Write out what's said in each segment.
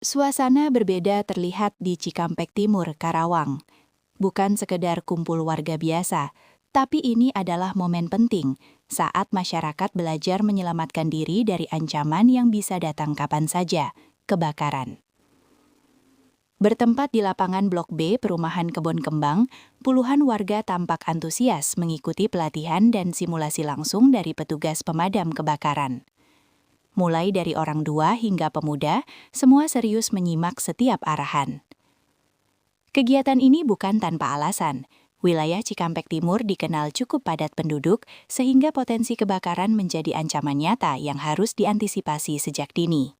Suasana berbeda terlihat di Cikampek Timur, Karawang. Bukan sekedar kumpul warga biasa, tapi ini adalah momen penting saat masyarakat belajar menyelamatkan diri dari ancaman yang bisa datang kapan saja, kebakaran. Bertempat di lapangan Blok B Perumahan Kebon Kembang, puluhan warga tampak antusias mengikuti pelatihan dan simulasi langsung dari petugas pemadam kebakaran. Mulai dari orang tua hingga pemuda, semua serius menyimak setiap arahan. Kegiatan ini bukan tanpa alasan. Wilayah Cikampek Timur dikenal cukup padat penduduk, sehingga potensi kebakaran menjadi ancaman nyata yang harus diantisipasi sejak dini.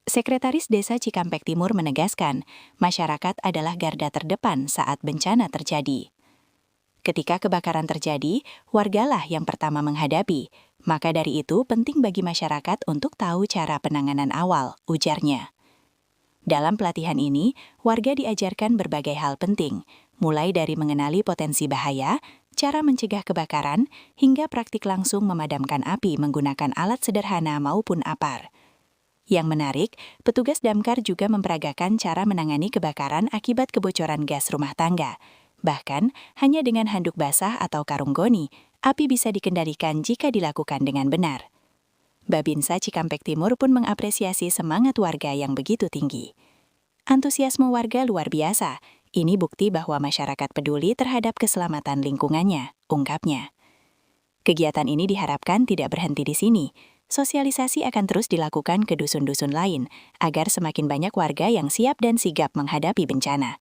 Sekretaris Desa Cikampek Timur menegaskan, masyarakat adalah garda terdepan saat bencana terjadi. Ketika kebakaran terjadi, wargalah yang pertama menghadapi. Maka dari itu penting bagi masyarakat untuk tahu cara penanganan awal, ujarnya. Dalam pelatihan ini, warga diajarkan berbagai hal penting, mulai dari mengenali potensi bahaya, cara mencegah kebakaran, hingga praktik langsung memadamkan api menggunakan alat sederhana maupun apar. Yang menarik, petugas damkar juga memperagakan cara menangani kebakaran akibat kebocoran gas rumah tangga. Bahkan, hanya dengan handuk basah atau karung goni, api bisa dikendalikan jika dilakukan dengan benar. Babinsa Cikampek Timur pun mengapresiasi semangat warga yang begitu tinggi. Antusiasme warga luar biasa. Ini bukti bahwa masyarakat peduli terhadap keselamatan lingkungannya, ungkapnya. Kegiatan ini diharapkan tidak berhenti di sini. Sosialisasi akan terus dilakukan ke dusun-dusun lain, agar semakin banyak warga yang siap dan sigap menghadapi bencana.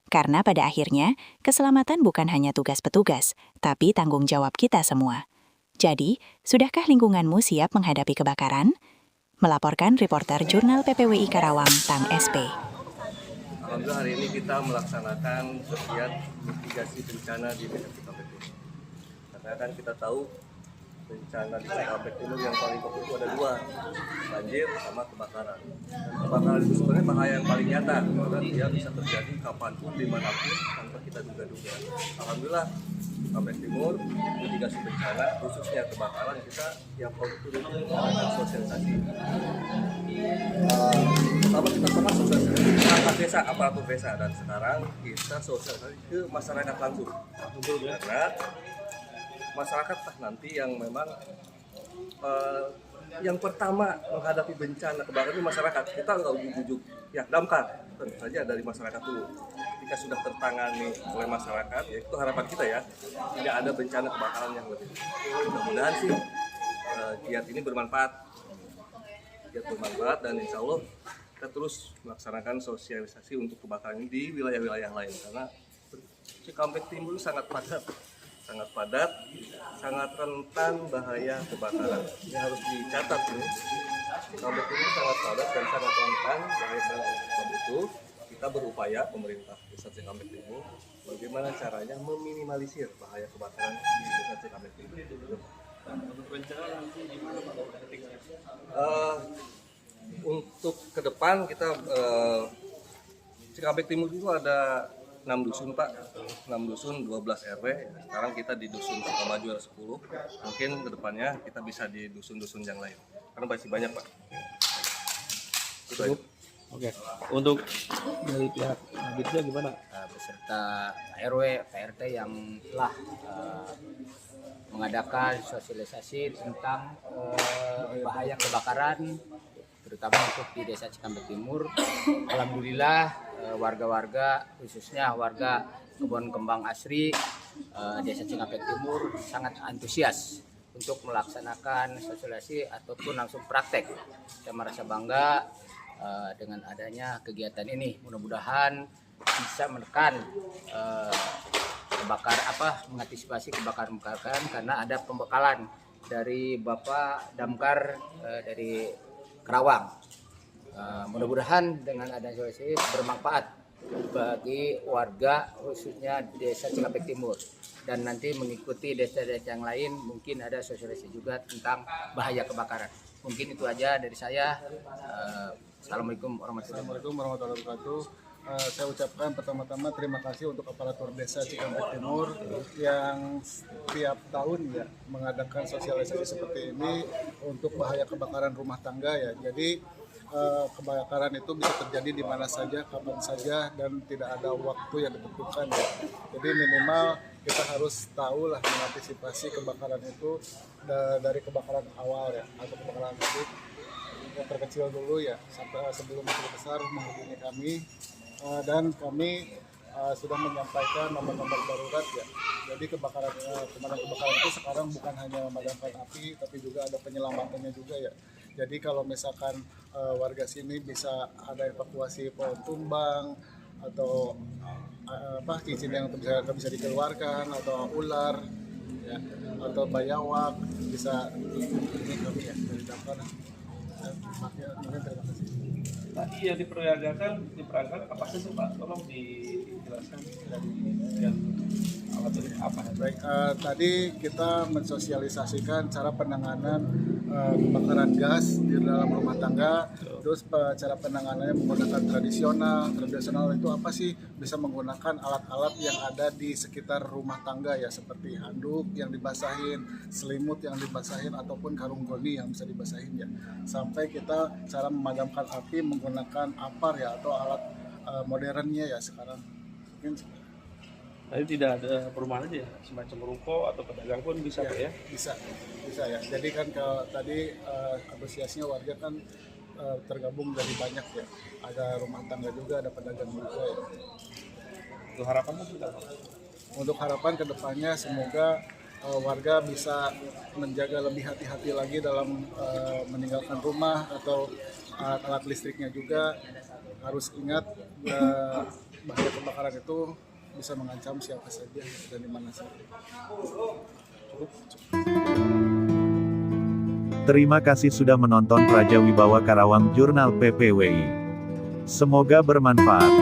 Karena pada akhirnya, keselamatan bukan hanya tugas petugas, tapi tanggung jawab kita semua. Jadi, sudahkah lingkunganmu siap menghadapi kebakaran? Melaporkan reporter Jurnal PPWI Karawang, Tang SP. Alhamdulillah hari ini kita melaksanakan kegiatan mitigasi bencana di Desa Cikampek Timur. Karena kan kita tahu bencana di Cikampek Timur yang paling pokok itu ada dua, banjir sama kebakaran. Kebakaran itu sebenarnya bahaya yang paling nyata, karena dia bisa terjadi kapanpun, dimanapun, tanpa kita duga-duga. Alhamdulillah, Cikampek Timur, mitigasi bencana, khususnya kebakaran, kita yang fokus itu melakukan sosialisasi. Pertama kita sama sosialisasi perangkat desa, aparatur desa, dan sekarang kita sosialisasi ke masyarakat langsung. Karena masyarakat nanti yang memang yang pertama menghadapi bencana kebakaran itu masyarakat. Kita nggak ujuk-ujuk ya damkar, tentu saja dari masyarakat dulu. Ketika sudah tertangani oleh masyarakat, ya itu harapan kita ya, tidak ada bencana kebakaran yang lebih. Mudah-mudahan sih giat ini bermanfaat, dan insya Allah kita terus melaksanakan sosialisasi untuk kebakaran ini di wilayah-wilayah lain, karena Cikampek Timur sangat padat, sangat rentan bahaya kebakaran. Ini harus dicatat ini. Cikampek Timur sangat padat dan sangat rentan bahaya kebakaran. Itu kita berupaya, pemerintah Desa Cikampek Timur, bagaimana caranya meminimalisir bahaya kebakaran di Desa Cikampek Timur. Untuk rencana nanti gimana Pak? Untuk ke depan kita Cikampek Timur itu ada 6 dusun Pak, 6 dusun, 12 RW. Sekarang kita di dusun Sukamaju ada 10. Mungkin kedepannya kita bisa di dusun-dusun yang lain, karena masih banyak Pak. Oke. Untuk dari pihak Babinsa gimana? Beserta RW, PRT yang telah mengadakan sosialisasi tentang bahaya kebakaran, terutama untuk di Desa Cikampek Timur. Alhamdulillah warga-warga, khususnya warga Kebon Kembang Asri Desa Cikampek Timur sangat antusias untuk melaksanakan sosialisasi ataupun langsung praktek. Saya merasa bangga dengan adanya kegiatan ini. Mudah-mudahan bisa menekan mengantisipasi kebakaran karena ada pembekalan dari Bapak Damkar dari Karawang. Mudah-mudahan dengan adanya sosialisasi bermanfaat bagi warga khususnya Desa Cikampek Timur, dan nanti mengikuti desa-desa yang lain mungkin ada sosialisasi juga tentang bahaya kebakaran. Mungkin itu aja dari saya. Assalamualaikum warahmatullahi wabarakatuh. Saya ucapkan pertama-tama terima kasih untuk aparatur Desa Cikampek Timur yang setiap tahun ya mengadakan sosialisasi seperti ini untuk bahaya kebakaran rumah tangga ya. Jadi kebakaran itu bisa terjadi di mana saja, kapan saja, dan tidak ada waktu yang ditentukan ya. Jadi minimal kita harus tahu lah mengantisipasi kebakaran itu dari kebakaran awal ya, atau kebakaran kecil yang terkecil dulu ya, sampai sebelum itu besar menghubungi kami. Dan kami sudah menyampaikan nomor-nomor darurat ya. Jadi pemadam kebakaran itu sekarang bukan hanya memadamkan api, tapi juga ada penyelamatannya juga ya. Jadi kalau misalkan warga sini bisa ada evakuasi pohon tumbang atau cincin yang bisa dikeluarkan, atau ular ya, atau bayawak, bisa ini kami ya dari damkar. Mungkin terima kasih. Tadi yang diperagakan apa saja Pak? Tolong dijelaskan dari yang alat ini apa? Baik, tadi kita mensosialisasikan cara penanganan kebakaran gas di dalam rumah tangga. Terus cara penanganannya menggunakan tradisional. Tradisional itu apa sih? Bisa menggunakan alat-alat yang ada di sekitar rumah tangga ya, seperti handuk yang dibasahin, selimut yang dibasahin, ataupun karung goni yang bisa dibasahin ya. Sampai kita cara memadamkan api menggunakan apar ya, atau alat modernnya ya sekarang. Mungkin Jadi tidak ada perumahan aja ya, semacam ruko atau pedagang pun bisa Pak ya? bisa ya. Jadi kan kalau tadi antusiasnya warga kan tergabung dari banyak ya. Ada rumah tangga juga, ada pedagang juga ya. Untuk harapannya sudah Pak? Untuk harapan kedepannya semoga warga bisa menjaga lebih hati-hati lagi dalam meninggalkan rumah, atau alat listriknya juga. Harus ingat bahaya kebakaran itu bisa mengancam siapa saja dan di mana saja. Terima kasih sudah menonton Praja Wibawa Karawang Jurnal PPWI. Semoga bermanfaat.